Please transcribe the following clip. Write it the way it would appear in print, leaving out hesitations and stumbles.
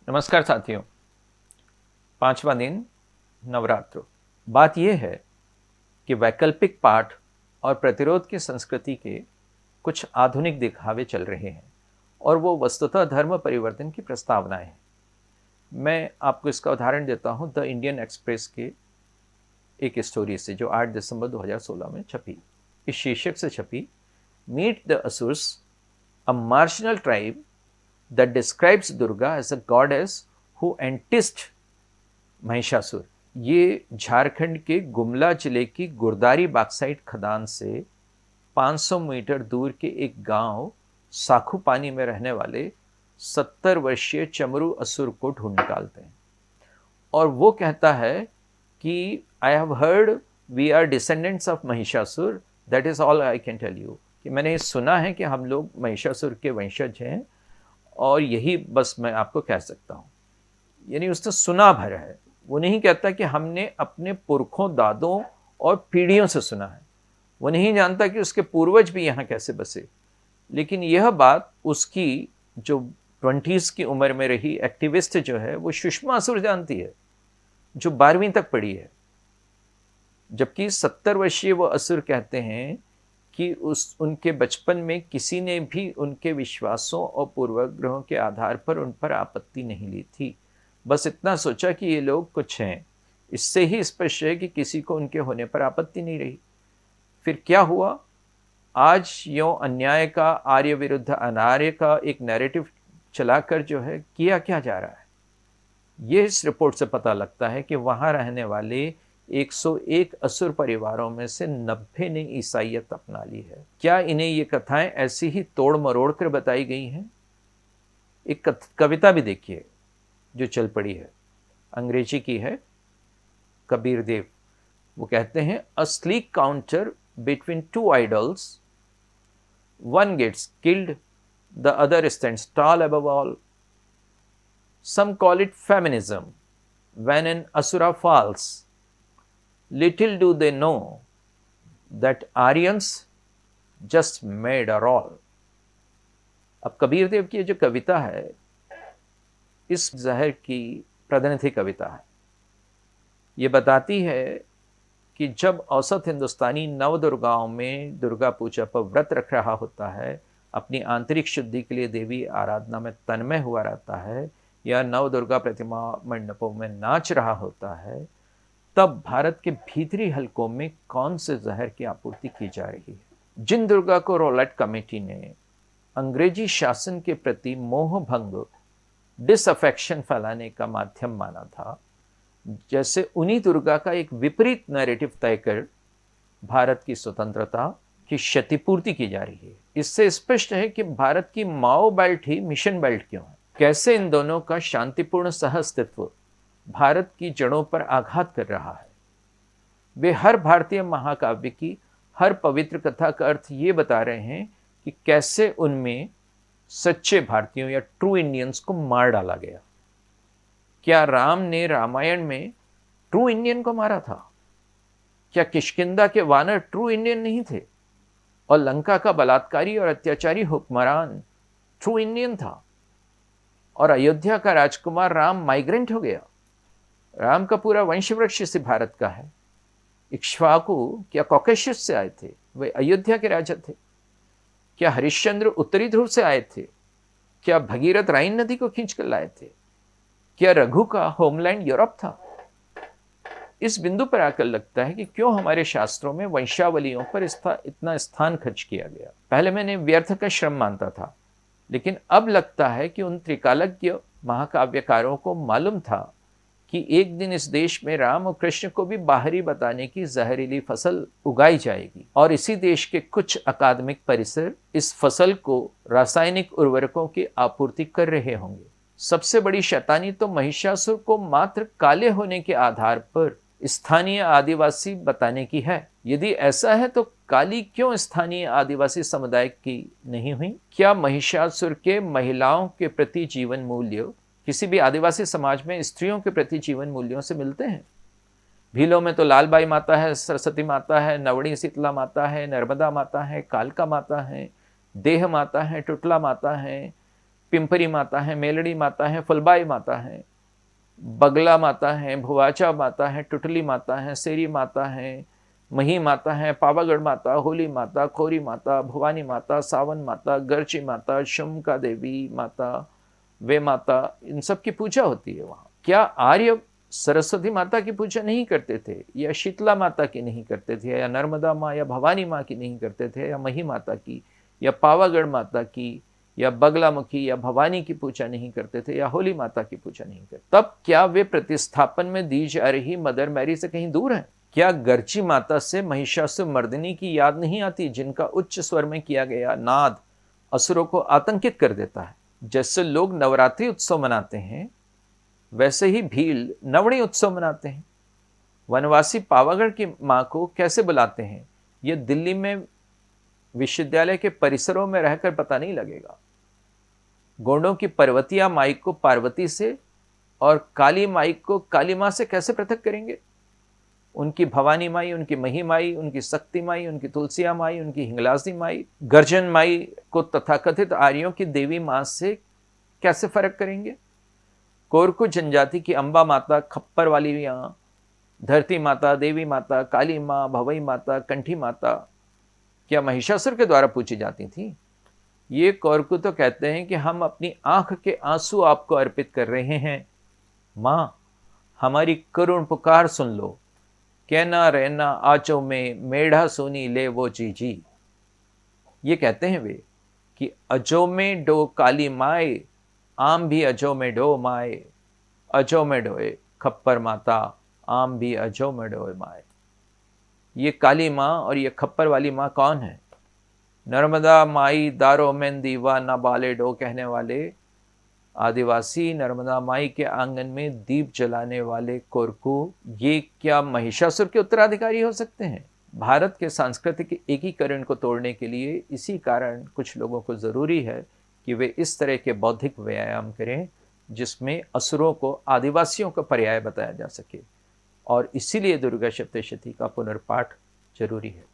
नमस्कार साथियों। पांचवा दिन नवरात्र। बात यह है कि वैकल्पिक पाठ और प्रतिरोध की संस्कृति के कुछ आधुनिक दिखावे चल रहे हैं और वो वस्तुतः धर्म परिवर्तन की प्रस्तावनाएं हैं। मैं आपको इसका उदाहरण देता हूं द इंडियन एक्सप्रेस के एक स्टोरी से जो 8 दिसंबर 2016 में छपी। इस शीर्षक से छपी, meet the Asurs, a marginal tribe that describes Durga as a goddess who enticed Mahishasur. ये झारखंड के गुमला जिले की गुरदारी बॉक्साइट खदान से 500 मीटर दूर के एक गांव साखू पानी में रहने वाले 70 वर्षीय चमरू असुर को ढूंढ निकालते हैं और वो कहता है कि I have heard we are descendants of Mahishasur, that is all I can tell you. कि मैंने सुना है कि हम लोग महिषासुर के वंशज हैं और यही बस मैं आपको कह सकता हूँ। यानी उसने सुना भर है, वो नहीं कहता कि हमने अपने पुरखों, दादों और पीढ़ियों से सुना है। वो नहीं जानता कि उसके पूर्वज भी यहाँ कैसे बसे। लेकिन यह बात उसकी जो 20s की उम्र में रही एक्टिविस्ट जो है वो सुषमा असुर जानती है, जो 12वीं तक पढ़ी है। जबकि 70 वर्षीय वो असुर कहते हैं कि उनके बचपन में किसी ने भी उनके विश्वासों और पूर्वाग्रहों के आधार पर उन पर आपत्ति नहीं ली थी। बस इतना सोचा कि ये लोग कुछ हैं। इससे ही स्पष्ट है कि किसी को उनके होने पर आपत्ति नहीं रही। फिर क्या हुआ? आज यों अन्याय का, आर्य विरुद्ध अनार्य का एक नैरेटिव चलाकर जो है किया क्या जा रहा है। ये इस रिपोर्ट से पता लगता है कि वहाँ रहने वाले 101 असुर परिवारों में से 90 ने ईसाइयत अपना ली है। क्या इन्हें ये कथाएं ऐसी ही तोड़ मरोड़ कर बताई गई हैं? एक कविता भी देखिए जो चल पड़ी है, अंग्रेजी की है, कबीर देव। वो कहते हैं, a sleek counter between two idols, one gets killed, the other stands tall above all. Some call it feminism. When an asura falls, little do they know that Aryans just made a roll. अब कबीर देव की जो कविता है, इस जहर की प्रतिनिधि कविता है। ये बताती है कि जब औसत हिंदुस्तानी नव दुर्गाओं में दुर्गा पूजा पर व्रत रख रहा होता है, अपनी आंतरिक शुद्धि के लिए देवी आराधना में तन्मय हुआ रहता है या नव दुर्गा प्रतिमा मंडपों में नाच रहा होता है, तब भारत के भीतरी हलकों में कौन से जहर की आपूर्ति की जा रही है। जिन दुर्गा को रॉलेट कमेटी ने अंग्रेजी शासन के प्रति मोह भंग, डिसअफेक्शन फैलाने का माध्यम माना था, जैसे उन्हीं दुर्गा का एक विपरीत नैरेटिव तय कर भारत की स्वतंत्रता की क्षतिपूर्ति की जा रही है। इससे स्पष्ट है कि भारत की माओ बेल्ट ही मिशन बेल्ट क्यों है। कैसे इन दोनों का शांतिपूर्ण सहअस्तित्व भारत की जड़ों पर आघात कर रहा है। वे हर भारतीय महाकाव्य की हर पवित्र कथा का अर्थ ये बता रहे हैं कि कैसे उनमें सच्चे भारतीयों या ट्रू इंडियंस को मार डाला गया। क्या राम ने रामायण में ट्रू इंडियन को मारा था? क्या किष्किंधा के वानर ट्रू इंडियन नहीं थे? और लंका का बलात्कारी और अत्याचारी हुक्मरान ट्रू इंडियन था? और अयोध्या का राजकुमार राम माइग्रेंट हो गया? राम का पूरा वंशवृक्ष इसी भारत का है। इक्ष्वाकु क्या कॉकेशियस से आए थे? वे अयोध्या के राजा थे। क्या हरिश्चंद्र उत्तरी ध्रुव से आए थे? क्या भगीरथ राइन नदी को खींच कर लाए थे? क्या रघु का होमलैंड यूरोप था? इस बिंदु पर आकर लगता है कि क्यों हमारे शास्त्रों में वंशावलियों पर इतना स्थान खर्च किया गया। पहले मैंने व्यर्थ का श्रम मानता था, लेकिन अब लगता है कि उन त्रिकालज्ञ महाकाव्यकारों को मालूम था कि एक दिन इस देश में राम और कृष्ण को भी बाहरी बताने की जहरीली फसल उगाई जाएगी और इसी देश के कुछ अकादमिक परिसर इस फसल को रासायनिक उर्वरकों की आपूर्ति कर रहे होंगे। सबसे बड़ी शैतानी तो महिषासुर को मात्र काले होने के आधार पर स्थानीय आदिवासी बताने की है। यदि ऐसा है तो काली क्यों स्थानीय आदिवासी समुदाय की नहीं हुई? क्या महिषासुर के महिलाओं के प्रति जीवन मूल्य किसी भी आदिवासी समाज में स्त्रियों के प्रति जीवन मूल्यों से मिलते हैं? भीलों में तो लालबाई माता है, सरस्वती माता है, नवणी शीतला माता है, नर्मदा माता है, कालका माता है, देह माता है, टुटला माता है, पिंपरी माता है, मेलड़ी माता है, फुलबाई माता है, बगला माता है, भुवाचा माता है, टुटली माता है, सेरी माता है, मही माता है, पावागढ़ माता, होली माता, खोरी माता, भवानी माता, सावन माता, गर्ची माता, शुम्का देवी माता, वे माता, इन सब की पूजा होती है वहाँ। क्या आर्य सरस्वती माता की पूजा नहीं करते थे, या शीतला माता की नहीं करते थे, या नर्मदा माँ या भवानी माँ की नहीं करते थे, या मही माता की, या पावागढ़ माता की, या बगलामुखी या भवानी की पूजा नहीं करते थे, या होली माता की पूजा नहीं करते? तब क्या वे प्रतिस्थापन में दी जा रही मदर मैरी से कहीं दूर हैं? क्या गर्ची माता से महिषासुर मर्दिनी की याद नहीं आती, जिनका उच्च स्वर में किया गया नाद असुरों को आतंकित कर देता है? जैसे लोग नवरात्रि उत्सव मनाते हैं, वैसे ही भील नवणी उत्सव मनाते हैं। वनवासी पावागढ़ की मां को कैसे बुलाते हैं, यह दिल्ली में विश्वविद्यालय के परिसरों में रहकर पता नहीं लगेगा। गोंडों की पर्वतिया माई को पार्वती से और काली माई को काली मां से कैसे पृथक करेंगे? उनकी भवानी माई, उनकी मही माई, उनकी शक्ति माई, उनकी तुलसिया माई, उनकी हिंगलाजी माई, गर्जन माई को तथाकथित आर्यों की देवी मां से कैसे फर्क करेंगे? कोरकू जनजाति की अंबा माता, खप्पर वाली मां, धरती माता, देवी माता, काली मां, भवई माता, कंठी माता क्या महिषासुर के द्वारा पूजी जाती थी? ये कोरकू तो कहते हैं कि हम अपनी आंख के आंसू आपको अर्पित कर रहे हैं। मां, हमारी करुण पुकार सुन लो, कहना रहना आंचों में मेढ़ा सोनी ले वो जी। ये कहते हैं वे कि अजो में डो काली माए, आम भी अजो में डो माए, अजो में डोए खप्पर माता, आम भी अजो में डोए माए। ये काली माँ और ये खप्पर वाली माँ कौन है? नर्मदा माई दारो में दीवा न बाले डो कहने वाले आदिवासी नर्मदा माई के आंगन में दीप जलाने वाले कोरकू, ये क्या महिषासुर के उत्तराधिकारी हो सकते हैं? भारत के सांस्कृतिक एकीकरण को तोड़ने के लिए इसी कारण कुछ लोगों को जरूरी है कि वे इस तरह के बौद्धिक व्यायाम करें जिसमें असुरों को आदिवासियों का पर्याय बताया जा सके, और इसीलिए दुर्गा सप्तशती का पुनर्पाठ जरूरी है।